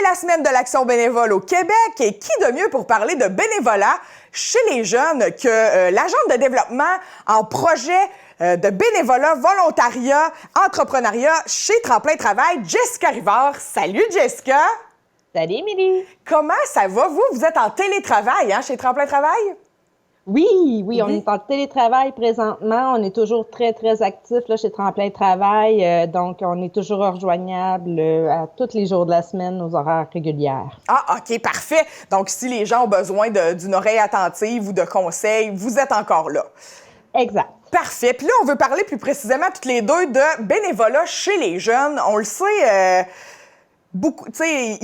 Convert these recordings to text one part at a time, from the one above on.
C'est la semaine de l'action bénévole au Québec et qui de mieux pour parler de bénévolat chez les jeunes que l'agente de développement en projet de bénévolat, volontariat, entrepreneuriat chez Tremplin Travail, Jessica Rivard. Salut Jessica! Salut Émilie! Comment ça va? Vous êtes en télétravail chez Tremplin Travail? Oui, on est en télétravail présentement. On est toujours très, très actifs là, chez Tremplin Travail. Donc, on est toujours rejoignable à tous les jours de la semaine, aux horaires régulières. Ah, OK, parfait. Donc, si les gens ont besoin d'une oreille attentive ou de conseils, vous êtes encore là. Exact. Parfait. Puis là, on veut parler plus précisément toutes les deux de bénévolat chez les jeunes. On le sait, beaucoup, tu sais,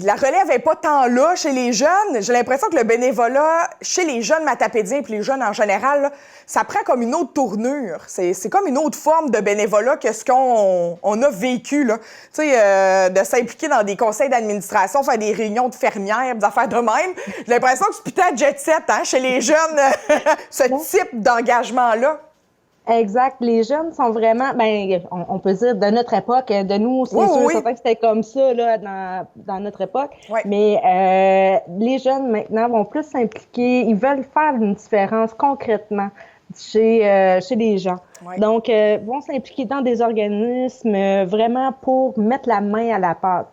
la relève n'est pas tant là chez les jeunes. J'ai l'impression que le bénévolat chez les jeunes matapédiens et les jeunes en général, là, ça prend comme une autre tournure. C'est comme une autre forme de bénévolat que ce qu'on a vécu, là. Tu sais, de s'impliquer dans des conseils d'administration, faire des réunions de fermières, des affaires de même. J'ai l'impression que c'est putain jet set chez les jeunes, ce type d'engagement-là. Exact. Les jeunes sont vraiment, on peut dire de notre époque, de nous, c'est sûr certain que c'était comme ça là, dans notre époque. Oui. Mais les jeunes maintenant vont plus s'impliquer, ils veulent faire une différence concrètement chez les gens. Oui. Donc, vont s'impliquer dans des organismes vraiment pour mettre la main à la pâte.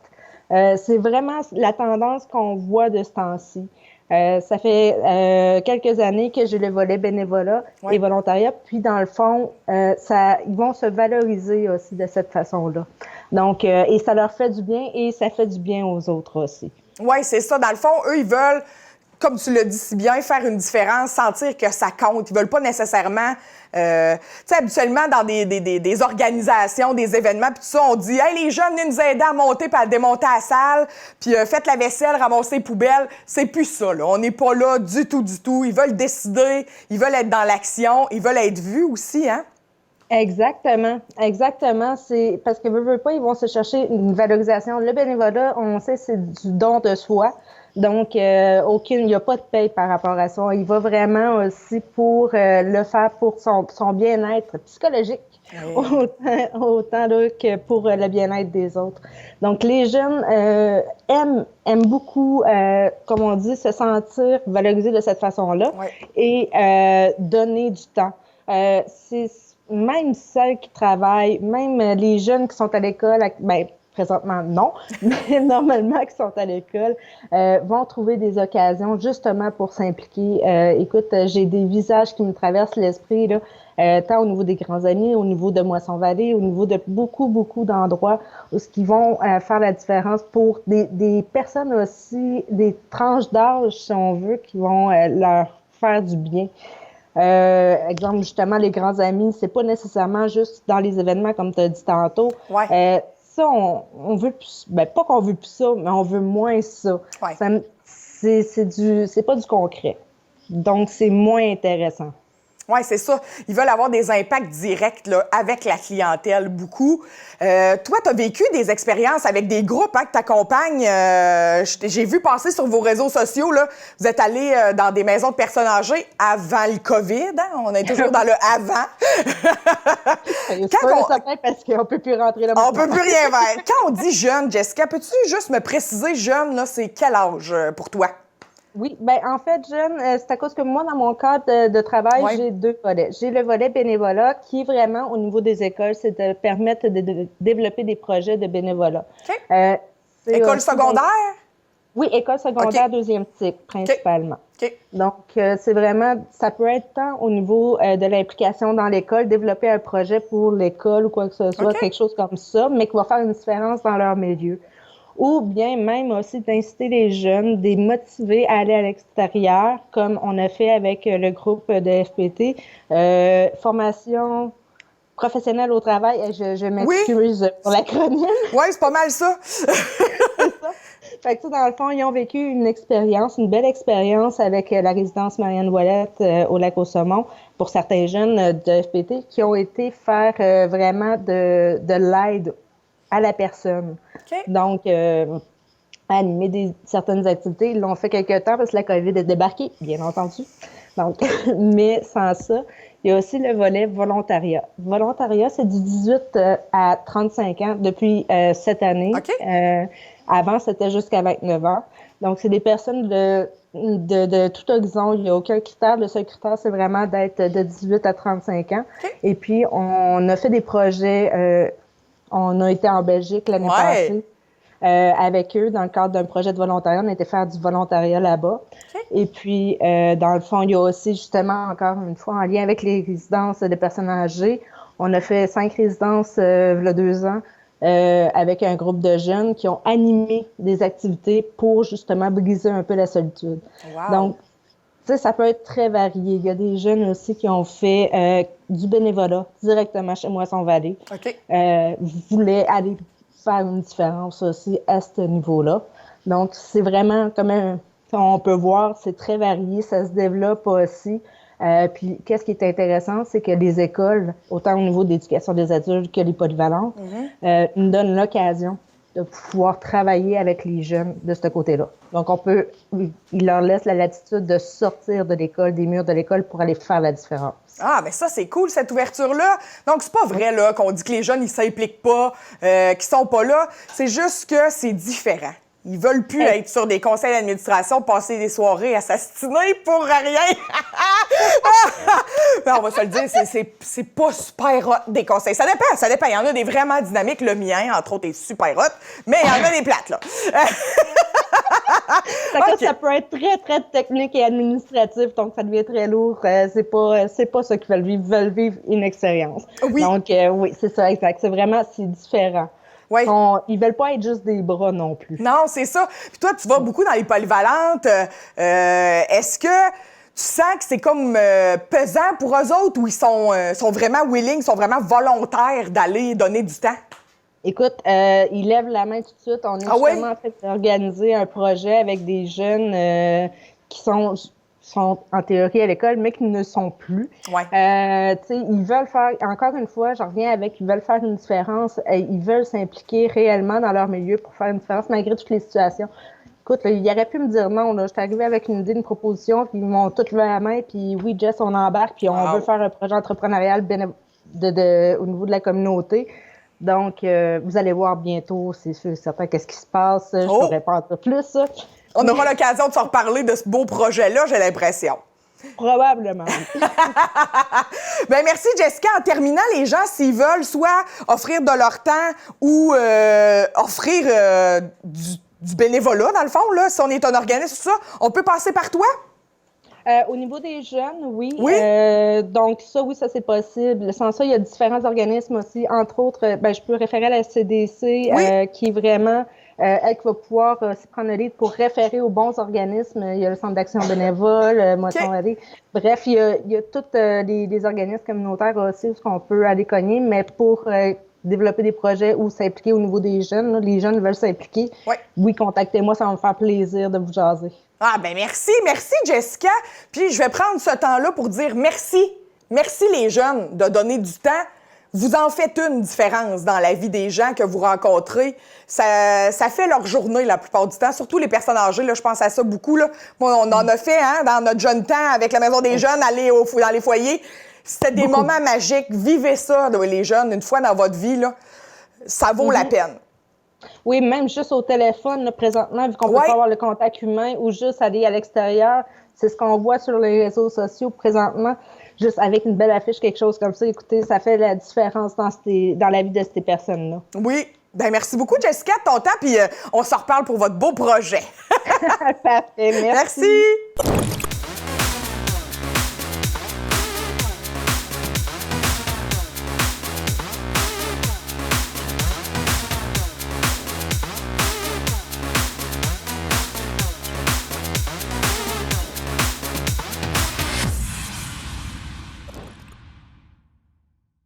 C'est vraiment la tendance qu'on voit de ce temps-ci. Ça fait quelques années que j'ai le volet bénévolat et volontariat, puis dans le fond, ils vont se valoriser aussi de cette façon-là. Donc, et ça leur fait du bien et ça fait du bien aux autres aussi. Oui, c'est ça. Dans le fond, eux, ils veulent, comme tu l'as dit si bien, faire une différence, sentir que ça compte. Ils veulent pas nécessairement... tu sais, habituellement, dans des organisations, des événements, puis tout ça, on dit « Hey, les jeunes, venez nous aider à monter puis à démonter la salle, puis faites la vaisselle, ramassez les poubelles. » C'est plus ça, là. On n'est pas là du tout, du tout. Ils veulent décider, ils veulent être dans l'action, ils veulent être vus aussi, hein? Exactement. C'est parce que veut pas, ils vont se chercher une valorisation. Le bénévolat, on sait, c'est du don de soi. Donc, il n'y a pas de paye par rapport à ça. Il va vraiment aussi pour le faire pour son bien-être psychologique, autant là, que pour le bien-être des autres. Donc, les jeunes aiment beaucoup, comme on dit, se sentir valorisés de cette façon-là et donner du temps. C'est même celles qui travaillent, même les jeunes qui sont à l'école, présentement, non, mais normalement, qui sont à l'école, vont trouver des occasions justement pour s'impliquer. Écoute, j'ai des visages qui me traversent l'esprit, là, tant au niveau des grands amis, au niveau de Moisson-Vallée, au niveau de beaucoup, beaucoup d'endroits où ce qui vont faire la différence pour des personnes aussi, des tranches d'âge, si on veut, qui vont leur faire du bien. Exemple, justement, les grands amis, c'est pas nécessairement juste dans les événements, comme tu as dit tantôt. Ça, on veut plus, pas qu'on veut plus ça, mais on veut moins ça. C'est pas du concret. Donc, c'est moins intéressant. Oui, c'est ça. Ils veulent avoir des impacts directs là, avec la clientèle, beaucoup. Toi, tu as vécu des expériences avec des groupes que tu accompagnes. J'ai vu passer sur vos réseaux sociaux, là, vous êtes allés dans des maisons de personnes âgées avant le COVID. On est toujours dans le avant. Parce qu'on peut plus rentrer là. On peut plus rien faire. Quand on dit jeune, Jessica, peux-tu juste me préciser jeune, là, c'est quel âge pour toi? Oui, en fait, jeune, c'est à cause que moi, dans mon cadre de travail, j'ai deux volets. J'ai le volet bénévolat qui est vraiment au niveau des écoles, c'est de permettre de développer des projets de bénévolat. Okay. École secondaire? Oui, école secondaire, deuxième cycle, principalement. Okay. Donc, c'est vraiment, ça peut être tant au niveau de l'implication dans l'école, développer un projet pour l'école ou quoi que ce soit, quelque chose comme ça, mais qui va faire une différence dans leur milieu. Ou bien même aussi d'inciter les jeunes, de les motiver à aller à l'extérieur, comme on a fait avec le groupe de FPT, formation professionnelle au travail. Je m'excuse pour l'acronyme. Oui, c'est pas mal ça. C'est ça. Fait que, dans le fond, ils ont vécu une belle expérience avec la résidence Marianne Ouellette au Lac-aux-Saumons pour certains jeunes de FPT qui ont été faire vraiment de l'aide à la personne. Donc, animer certaines activités. Ils l'ont fait quelque temps parce que la COVID est débarquée, bien entendu. Donc, mais sans ça, il y a aussi le volet volontariat. Volontariat, c'est du 18 à 35 ans depuis cette année. Avant, c'était jusqu'à 29 ans. Donc, c'est des personnes de tout horizon. Il n'y a aucun critère. Le seul critère, c'est vraiment d'être de 18 à 35 ans. Okay. Et puis, on a fait des projets. On a été en Belgique l'année passée avec eux dans le cadre d'un projet de volontariat. On a été faire du volontariat là-bas. Okay. Et puis, dans le fond, il y a aussi justement, encore une fois, en lien avec les résidences des personnes âgées, on a fait 5 résidences il y a 2 ans avec un groupe de jeunes qui ont animé des activités pour justement briser un peu la solitude. Wow. Donc, tu sais, ça peut être très varié. Il y a des jeunes aussi qui ont fait du bénévolat directement chez Moisson-Vallée. Okay. Voulaient aller faire une différence aussi à ce niveau-là. Donc, c'est vraiment comme on peut voir, c'est très varié, ça se développe aussi. Puis, qu'est-ce qui est intéressant, c'est que les écoles, autant au niveau de l'éducation des adultes que les polyvalentes, nous donnent l'occasion de pouvoir travailler avec les jeunes de ce côté-là. Donc, ils leur laissent la latitude de sortir de l'école, des murs de l'école pour aller faire la différence. Ah, mais ça, c'est cool, cette ouverture-là. Donc, c'est pas vrai, là, qu'on dit que les jeunes, ils s'impliquent pas, qu'ils sont pas là. C'est juste que c'est différent. Ils veulent plus être sur des conseils d'administration, passer des soirées à s'astiner pour rien. Mais on va se le dire, c'est pas super hot des conseils. Ça dépend. Il y en a des vraiment dynamiques. Le mien, entre autres, est super hot, mais il y en a des plates, là. Ça peut être très, très technique et administratif, donc ça devient très lourd. C'est pas ça qu'ils veulent vivre. Ils veulent vivre une expérience. Oui. Donc, oui, c'est ça, exact. C'est différent. Oui. Ils veulent pas être juste des bras non plus. Non, c'est ça. Puis toi, tu vas beaucoup dans les polyvalentes. Est-ce que tu sens que c'est comme pesant pour eux autres ou ils sont vraiment willing, sont vraiment volontaires d'aller donner du temps? Écoute, ils lèvent la main tout de suite. On est justement en train d'organiser un projet avec des jeunes qui sont en théorie à l'école, mais qui ne sont plus. Ouais. Ils veulent faire, encore une fois, j'en reviens avec, ils veulent faire une différence, ils veulent s'impliquer réellement dans leur milieu pour faire une différence malgré toutes les situations. Écoute, là, ils auraient pu me dire non, là. Je suis arrivée avec une idée, une proposition, puis ils m'ont tout levé la main, puis oui, Jess, on embarque, puis on veut faire un projet entrepreneurial au niveau de la communauté. Donc, vous allez voir bientôt, c'est sûr, certain, qu'est-ce qui se passe. Je ne pourrais pas en dire plus. On aura l'occasion de se reparler de ce beau projet-là, j'ai l'impression. Probablement. Bien, merci, Jessica. En terminant, les gens, s'ils veulent soit offrir de leur temps ou offrir du bénévolat, dans le fond, là, si on est un organisme, tout ça, on peut passer par toi? Au niveau des jeunes, oui. Oui? Donc, ça, c'est possible. Sans ça, il y a différents organismes aussi. Entre autres, je peux référer à la CDC, qui est vraiment... elle qui va pouvoir s'y prendre le lead pour référer aux bons organismes. Il y a le Centre d'action bénévole, Moisson-Vallée. Bref, il y a tous les organismes communautaires aussi où on peut aller cogner, mais pour développer des projets ou s'impliquer au niveau des jeunes, là, les jeunes veulent s'impliquer. Oui, contactez-moi, ça va me faire plaisir de vous jaser. Ah, ben merci Jessica. Puis je vais prendre ce temps-là pour dire merci. Merci les jeunes de donner du temps. Vous en faites une différence dans la vie des gens que vous rencontrez. Ça fait leur journée la plupart du temps, surtout les personnes âgées. Là, je pense à ça beaucoup. Là. Moi, on en a fait dans notre jeune temps avec la Maison des jeunes, aller dans les foyers. C'était des moments magiques. Vivez ça, les jeunes, une fois dans votre vie. Là. Ça vaut la peine. Oui, même juste au téléphone, là, présentement, vu qu'on peut pas avoir le contact humain ou juste aller à l'extérieur, c'est ce qu'on voit sur les réseaux sociaux présentement. Juste avec une belle affiche, quelque chose comme ça, écoutez, ça fait la différence dans la vie de ces personnes-là. Oui. Ben merci beaucoup, Jessica, de ton temps, puis on s'en reparle pour votre beau projet. Parfait, merci. Merci.